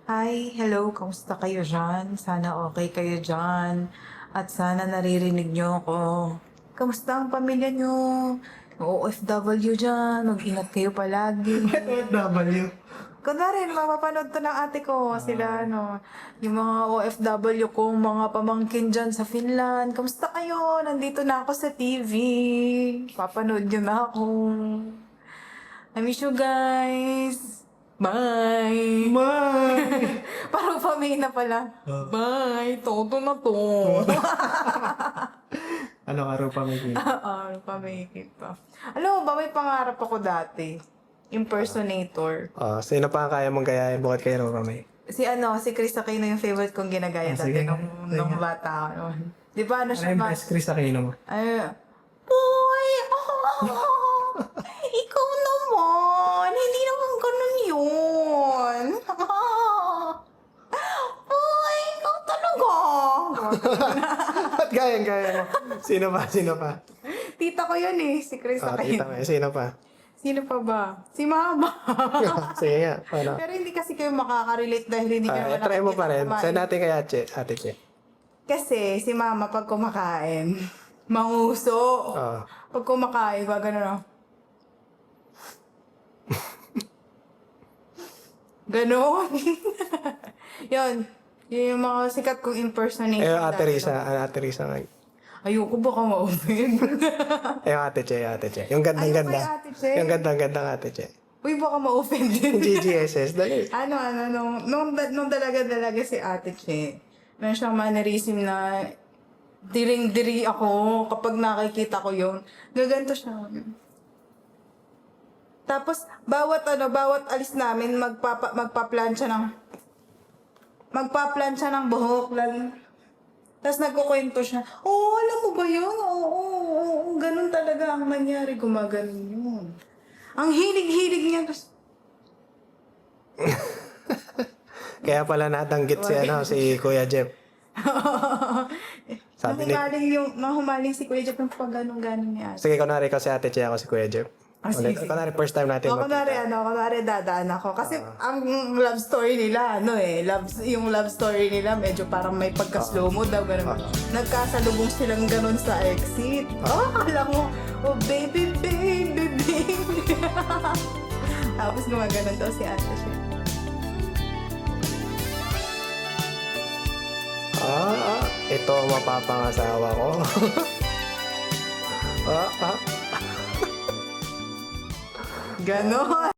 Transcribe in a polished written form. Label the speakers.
Speaker 1: Hi, hello, kamusta kayo dyan? Sana okay kayo dyan. At sana naririnig nyo ako. Kamusta ang pamilya nyo? OFW dyan, mag-ingat kayo palagi.
Speaker 2: W.
Speaker 1: Kunwari, mapapanood to ng ate ko, sila, yung mga OFW kong mga pamangkin dyan sa Finland. Kamusta kayo? Nandito na ako sa TV. Papanood nyo na ako. I miss you guys. Bye!
Speaker 2: May!
Speaker 1: Parang pamina pala. Bye! Todo na to.
Speaker 2: Ano ka rin pamigil?
Speaker 1: Pamikit pa. Alam mo ba, may pangarap ako dati. Impersonator.
Speaker 2: Sino pa ang kaya mong gayahin bukod kay Roro May?
Speaker 1: Si Chris Aquino yung favorite kong ginagaya dati
Speaker 2: sige.
Speaker 1: nung bata ako. Di ba, ano
Speaker 2: Ano
Speaker 1: siya
Speaker 2: yung best Chris Aquino mo?
Speaker 1: Ay, boy! Ikaw naman! Hindi naman ganun yun! Boy! Ikaw talaga!
Speaker 2: Ba't gaya mo? Sino pa?
Speaker 1: Tita ko yun eh, si Chris
Speaker 2: Tita
Speaker 1: Aquino.
Speaker 2: May. Sino pa?
Speaker 1: Sino pa ba? Si Mama.
Speaker 2: Sige nga. Ano?
Speaker 1: Pero hindi kasi kayo makaka-relate dahil hindi kayo naman
Speaker 2: Try mo pa rin.
Speaker 1: kumain.
Speaker 2: Send natin kay Ate Che.
Speaker 1: Kasi si Mama pag kumakain, manguso. Pag kumakain, wag gano'n. Ganon. Yun. Yun yung mga sikat kong impersonation.
Speaker 2: Ate
Speaker 1: dati.
Speaker 2: Risa. Ate Risa nga.
Speaker 1: Ayoko baka ma-open.
Speaker 2: Ate Che. Yung gandang-ganda.
Speaker 1: Ayoko kay Ate Che.
Speaker 2: Yung gandang-gandang Ate Che.
Speaker 1: Uy, baka ma-open din.
Speaker 2: GGSS. Dali.
Speaker 1: Nung dalaga si Ate Che, meron siyang mannerism na diring-diri ako kapag nakikita ko yun. Gaganto siya. Tapos, bawat alis namin, magpa-plancha ng buhok. Tapos nagkukwento siya, alam mo ba yun? Oo, ganun talaga ang nangyari, gumaganon yun. Ang hilig-hilig niya. Tapos,
Speaker 2: Kaya pala natanggit si Kuya Jeff. Sabi ni...
Speaker 1: nahumaling si Kuya Jeff ng pag-ganong-ganon niya.
Speaker 2: Sige, kunwari ko si Ate Che, ako si Kuya Jeff.
Speaker 1: Sige.
Speaker 2: Kunwari first time natin
Speaker 1: Kunwari dadaan ako. Kasi ang love story nila, yung love story nila, medyo parang may pagka-slow mo daw, gano'n. Nagkasalubong silang gano'n sa exit. Alam mo, baby. Tapos gumaganon daw si Ate siya.
Speaker 2: Ito ang mapapangasawa ko.
Speaker 1: Ganon.